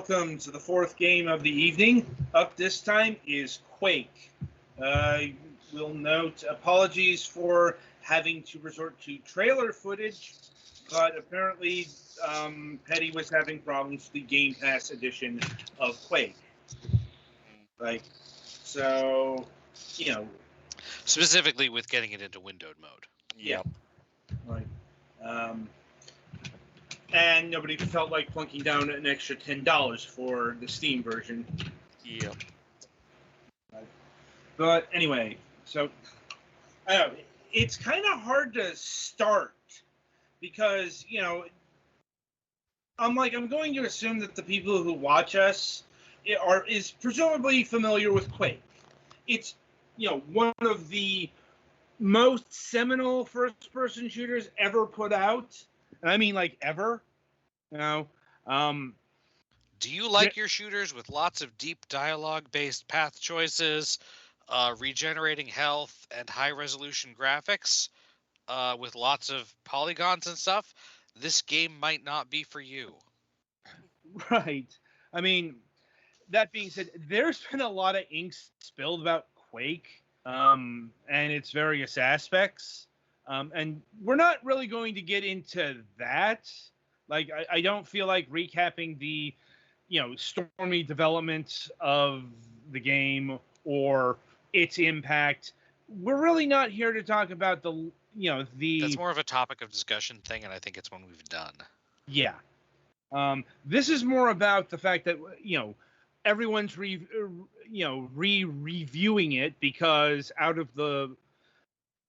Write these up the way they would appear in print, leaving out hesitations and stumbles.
welcome to the fourth game of the evening. Up this time is Quake. We'll note apologies for having to resort to trailer footage, but apparently Petty was having problems with the Game Pass edition of Quake. So, specifically with getting it into windowed mode. Yep. And nobody felt like plunking down an extra $10 for the Steam version. Yep. But anyway, so I don't know, it's kind of hard to start because, I'm going to assume that the people who watch us is presumably familiar with Quake. It's, one of the most seminal first-person shooters ever put out. And I mean, ever. Do you like your shooters with lots of deep dialogue-based path choices, regenerating health, and high-resolution graphics, with lots of polygons and stuff? This game might not be for you. Right. I mean, that being said, there's been a lot of ink spilled about Quake and its various aspects. And we're not really going to get into that. I don't feel like recapping the, stormy development of the game or its impact. We're really not here to talk about the. That's more of a topic of discussion thing, and I think it's one we've done. Yeah. This is more about the fact that, everyone's reviewing it because out of the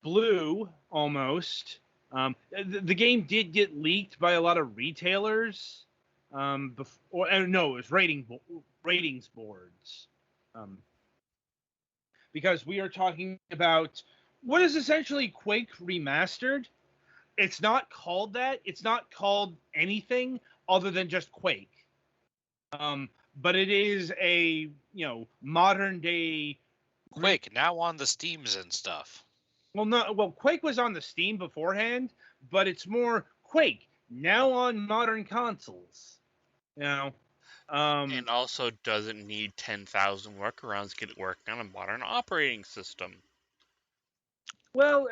blue, almost, the game did get leaked by a lot of retailers. It was ratings boards. Because we are talking about what is essentially Quake Remastered. It's not called that. It's not called anything other than just Quake. But it is a, modern day Quake, now on the Steams and stuff. Quake was on the Steam beforehand, but it's more Quake, now on modern consoles. And also doesn't need 10,000 workarounds to get it working on a modern operating system. Well,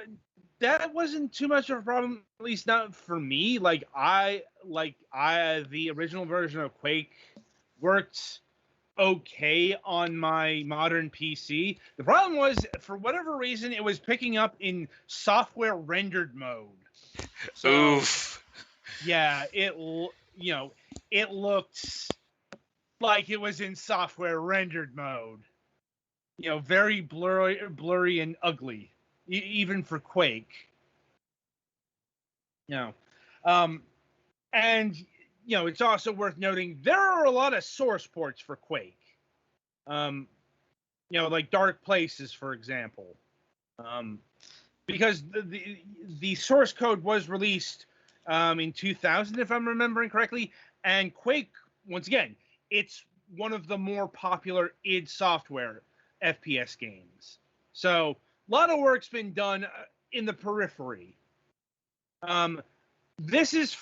that wasn't too much of a problem, at least not for me. The original version of Quake worked okay on my modern PC. The problem was, for whatever reason, it was picking up in software rendered mode. So, oof. Yeah, it looked like it was in software rendered mode. Very blurry and ugly, even for Quake. And it's also worth noting there are a lot of source ports for Quake. Like Dark Places, for example. Because the source code was released in 2000, if I'm remembering correctly, and Quake, once again, it's one of the more popular id Software FPS games. So a lot of work's been done in the periphery. This is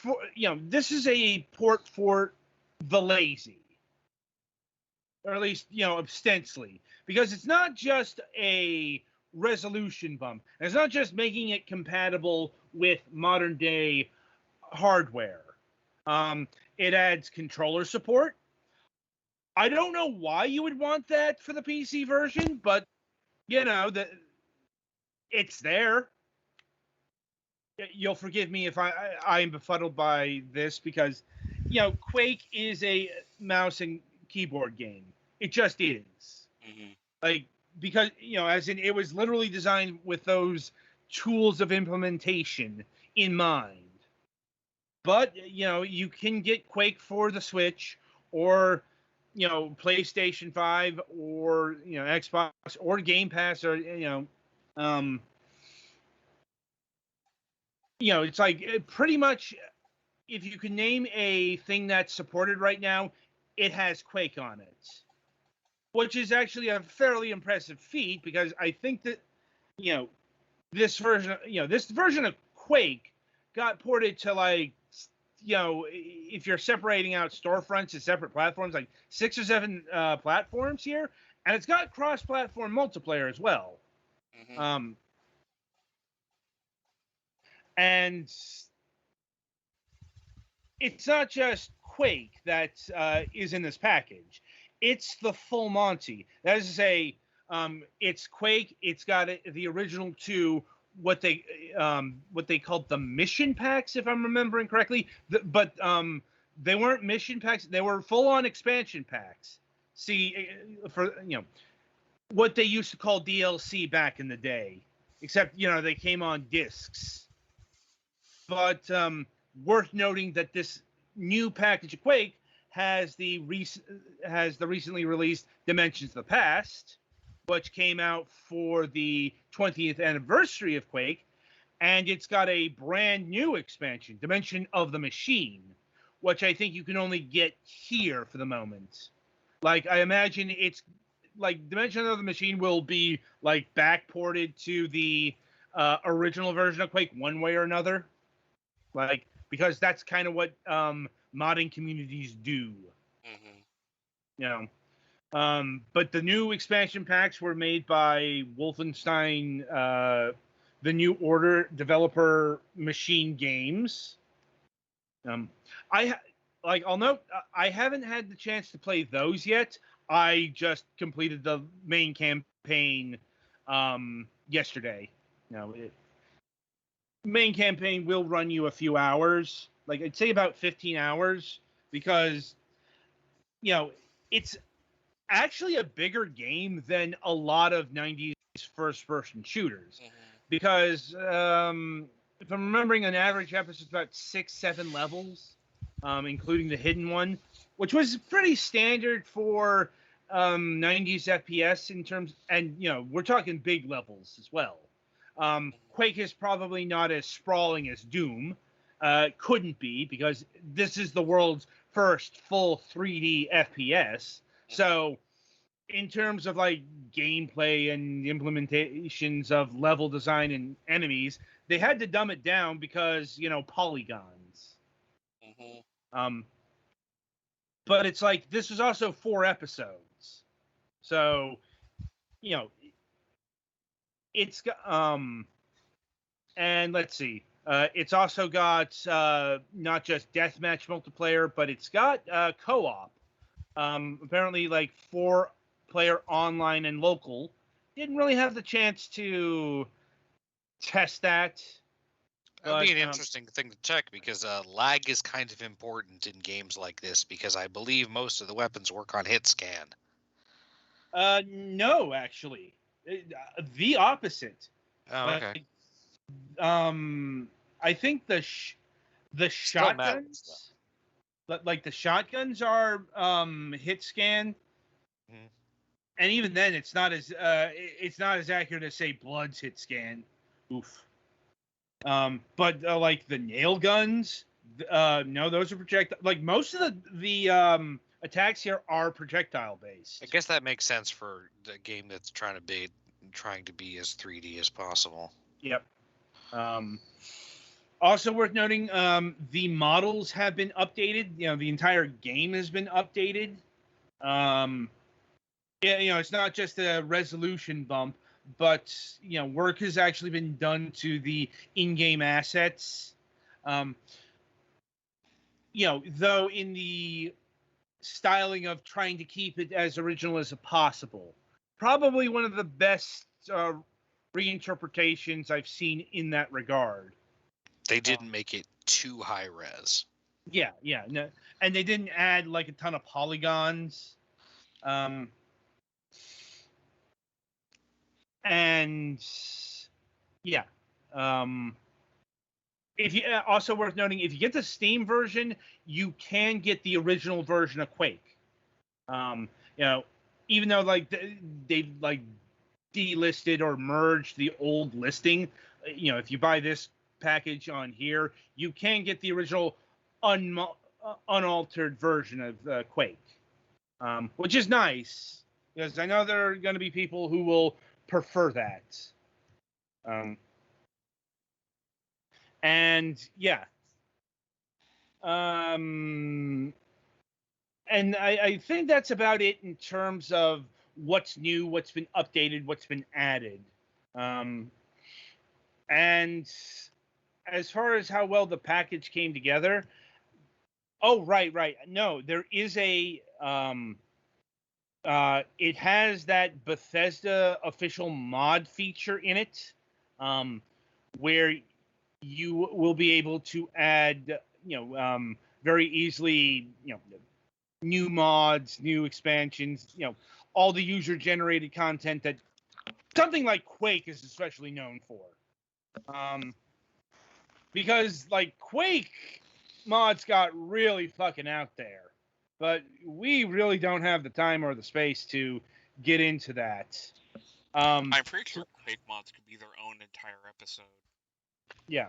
a port for the lazy, or at least ostensibly, because it's not just a resolution bump. It's not just making it compatible with modern day hardware. It adds controller support. I don't know why you would want that for the PC version, but it's there. You'll forgive me if I'm befuddled by this because, Quake is a mouse and keyboard game. It just is. Mm-hmm. Because, as in, it was literally designed with those tools of implementation in mind. But, you can get Quake for the Switch or, PlayStation 5 or, Xbox or Game Pass or, it's pretty much, if you can name a thing that's supported right now, it has Quake on it. Which is actually a fairly impressive feat because I think that, this version of Quake got ported to if you're separating out storefronts as separate platforms, like 6 or 7 platforms here, and it's got cross-platform multiplayer as well. Mhm. And it's not just Quake that is in this package. It's the full Monty. That is to say, it's Quake. It's got the original 2, what they called the mission packs, if I'm remembering correctly. But they weren't mission packs. They were full-on expansion packs. See, for what they used to call DLC back in the day, except they came on discs. But worth noting that this new package of Quake has the recently released Dimensions of the Past, which came out for the 20th anniversary of Quake, and it's got a brand new expansion, Dimension of the Machine, which I think you can only get here for the moment. Like, I imagine it's like Dimension of the Machine will be like backported to the original version of Quake one way or another. Like, because that's kind of what modding communities do. Mhm. But the new expansion packs were made by Wolfenstein, the New Order developer Machine Games. I'll note I haven't had the chance to play those yet. I just completed the main campaign yesterday. Main campaign will run you a few hours, like I'd say about 15 hours, because it's actually a bigger game than a lot of 90s first-person shooters. Mhm. Because if I'm remembering, an average episode is about 6-7 levels, including the hidden one, which was pretty standard for 90s FPS in terms, and we're talking big levels as well. Quake is probably not as sprawling as Doom. Couldn't be, because this is the world's first full 3D FPS. So, in terms of like gameplay and implementations of level design and enemies, they had to dumb it down because polygons. Mhm. But it's like this was also 4 episodes, so it's got and let's see. It's also got not just deathmatch multiplayer, but it's got co-op. Apparently, like 4-player online and local. Didn't really have the chance to test that. That'd be an interesting thing to check, because lag is kind of important in games like this, because I believe most of the weapons work on hit scan. No, actually, the opposite. Oh, okay. I think the shotguns, like the shotguns are hit scan, and even then, it's not as accurate as, say, Blood's hit scan. Oof. But like the nail guns, no, those are projectile. Like most of the attacks here are projectile based. I guess that makes sense for the game that's trying to be as 3D as possible. Yep. Also worth noting, the models have been updated. The entire game has been updated. It's not just a resolution bump, but work has actually been done to the in-game assets. Though in the styling of trying to keep it as original as possible. Probably one of the best reinterpretations I've seen in that regard. They didn't make it too high res. Yeah, no, and they didn't add like a ton of polygons. And yeah, if you also worth noting, if you get the Steam version, you can get the original version of Quake. Even though like they've like delisted or merged the old listing, if you buy this package on here, you can get the original unaltered version of Quake, which is nice, because I know there are going to be people who will prefer that. And yeah, And I think that's about it in terms of what's new, what's been updated, what's been added. And as far as how well the package came together, right. No, there is a it has that Bethesda official mod feature in it, where you will be able to add, very easily, new mods, new expansions, all the user generated content that something like Quake is especially known for. Because like Quake mods got really fucking out there, but we really don't have the time or the space to get into that. I'm pretty sure Quake mods could be their own entire episode. Yeah.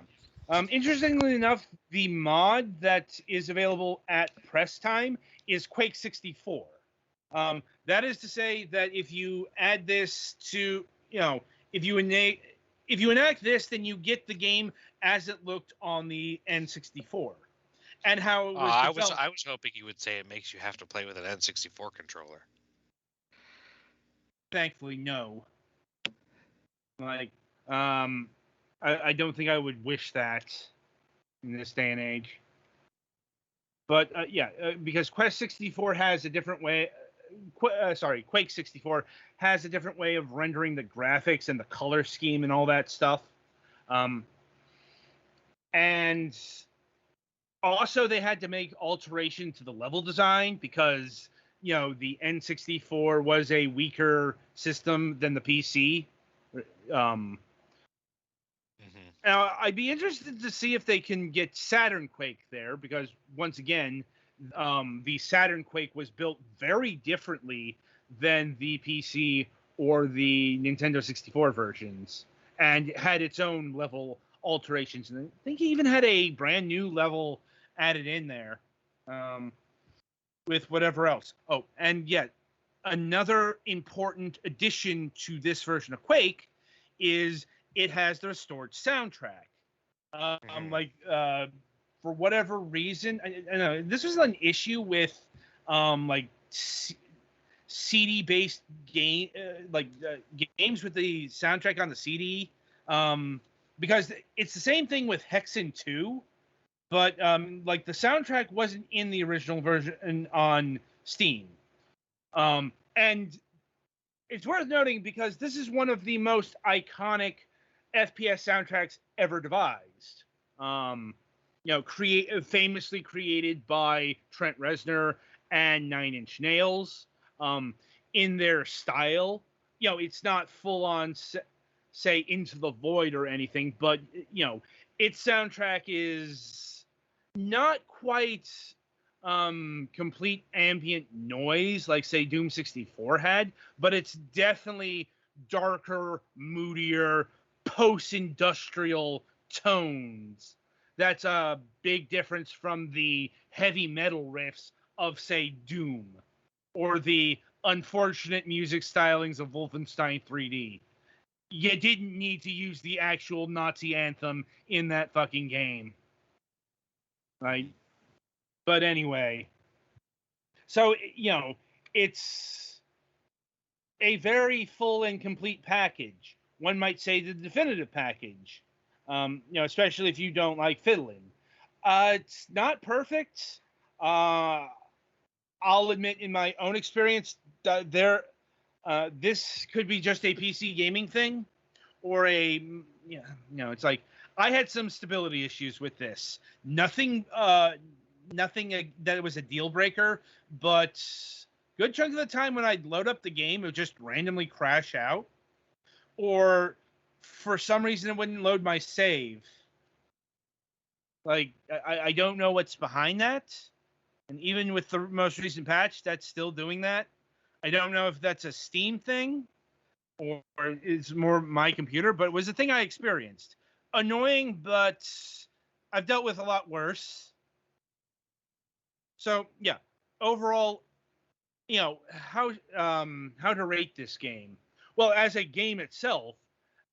Interestingly enough, the mod that is available at press time is Quake 64. That is to say that if you add this to, if you enact this, then you get the game as it looked on the N64, and how it was developed. I was hoping you would say it makes you have to play with an N64 controller. Thankfully, no. Like, I don't think I would wish that in this day and age. But because Quest 64 has a different way. Quake 64 has a different way of rendering the graphics and the color scheme and all that stuff. And also they had to make alteration to the level design because, the N64 was a weaker system than the PC. Now, I'd be interested to see if they can get Saturn Quake there, because once again, the Saturn Quake was built very differently than the PC or the Nintendo 64 versions, and had its own level alterations. And I think he even had a brand new level added in there, with whatever else. Oh, and yet another important addition to this version of Quake is it has the restored soundtrack. For whatever reason, I know this was an issue with CD-based game, games with the soundtrack on the CD, because it's the same thing with Hexen 2, but the soundtrack wasn't in the original version on Steam, and it's worth noting because this is one of the most iconic FPS soundtracks ever devised. Famously created by Trent Reznor and Nine Inch Nails. In their style, it's not full on, say, Into the Void or anything, but its soundtrack is not quite complete ambient noise like, say, Doom 64 had, but it's definitely darker, moodier, post-industrial tones. That's a big difference from the heavy metal riffs of, say, Doom, or the unfortunate music stylings of Wolfenstein 3D. You didn't need to use the actual Nazi anthem in that fucking game. Right? But anyway. So, it's a very full and complete package. One might say the definitive package, especially if you don't like fiddling. It's not perfect. I'll admit, in my own experience, this could be just a PC gaming thing, or it's like I had some stability issues with this. Nothing that was a deal breaker, but good chunk of the time when I'd load up the game, it would just randomly crash out. Or for some reason it wouldn't load my save. Like, I don't know what's behind that. And even with the most recent patch, that's still doing that. I don't know if that's a Steam thing or it's more my computer, but it was a thing I experienced. Annoying, but I've dealt with a lot worse. So, yeah, overall, how to rate this game? Well, as a game itself,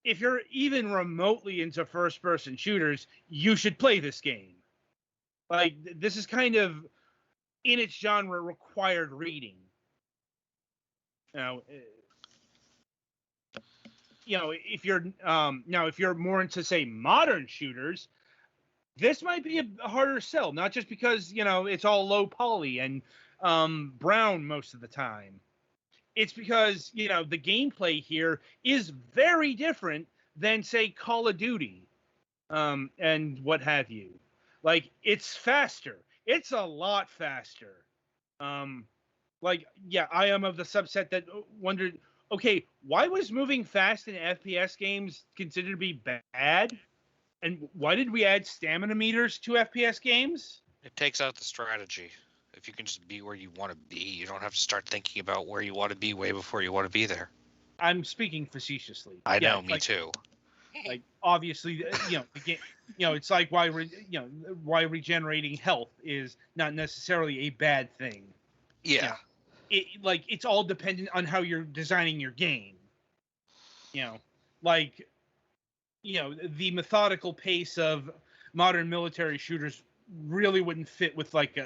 if you're even remotely into first-person shooters, you should play this game. Like, this is kind of, in its genre, required reading. Now, if you're now if you're more into, say, modern shooters, this might be a harder sell. Not just because it's all low poly and brown most of the time. It's because the gameplay here is very different than, say, Call of Duty, and what have you. Like, it's faster. It's a lot faster. I am of the subset that wondered, okay, why was moving fast in FPS games considered to be bad? And why did we add stamina meters to FPS games? It takes out the strategy. If you can just be where you want to be, you don't have to start thinking about where you want to be way before you want to be there. I'm speaking facetiously. I know, me too. Like, obviously, the game, it's like why regenerating health is not necessarily a bad thing. Yeah. It's all dependent on how you're designing your game. The methodical pace of modern military shooters really wouldn't fit with like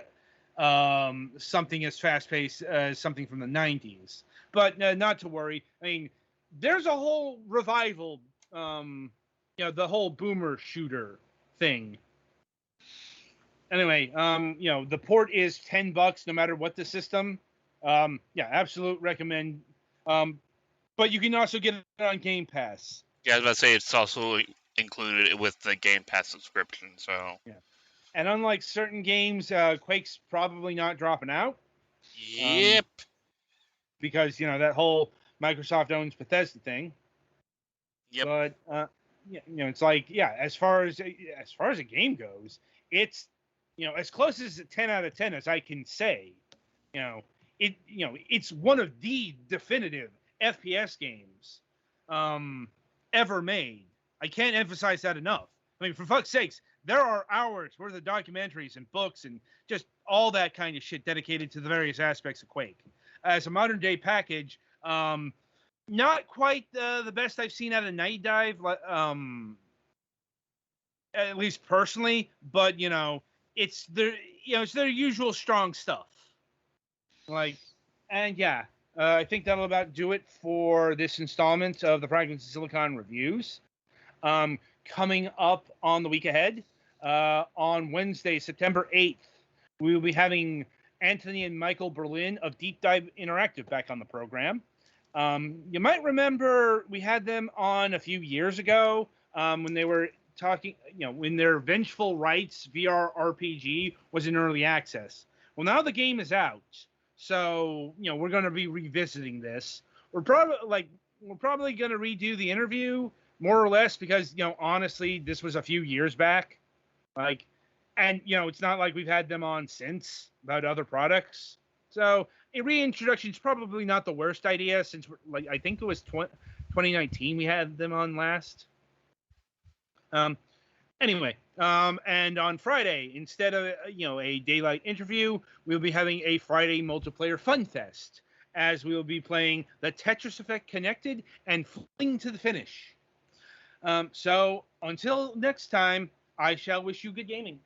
something as fast paced as something from the 90s. But not to worry. I mean, there's a whole revival. The whole boomer shooter thing. Anyway, the port is $10 no matter what the system. Absolute recommend. But you can also get it on Game Pass. Yeah, I was about to say it's also included with the Game Pass subscription. So yeah, and unlike certain games, Quake's probably not dropping out. Yep. Because that whole Microsoft owns Bethesda thing. Yep. But it's like, as far as a game goes, it's as close as a 10 out of 10 as I can say. It's one of the definitive FPS games ever made. I can't emphasize that enough. I mean, for fuck's sakes, there are hours worth of documentaries and books and just all that kind of shit dedicated to the various aspects of Quake. As a modern day package, not quite the best I've seen out of Night Dive, at least personally, but it's their usual strong stuff. I think that'll about do it for this installment of the Fragments of Silicon reviews. Coming up on the week ahead, on Wednesday, September 8th, we will be having Anthony and Michael Berlin of Deep Dive Interactive back on the program. You might remember we had them on a few years ago when they were talking, when their Vengeful Rights VR RPG was in early access. Well, now the game is out, so we're going to be revisiting this. We're probably going to redo the interview more or less because honestly, this was a few years back, and it's not like we've had them on since about other products. So a reintroduction is probably not the worst idea since I think it was 2019 we had them on last. Anyway, and on Friday, instead of a daylight interview, we'll be having a Friday multiplayer fun fest as we will be playing the Tetris Effect Connected and Fling to the Finish. So until next time, I shall wish you good gaming.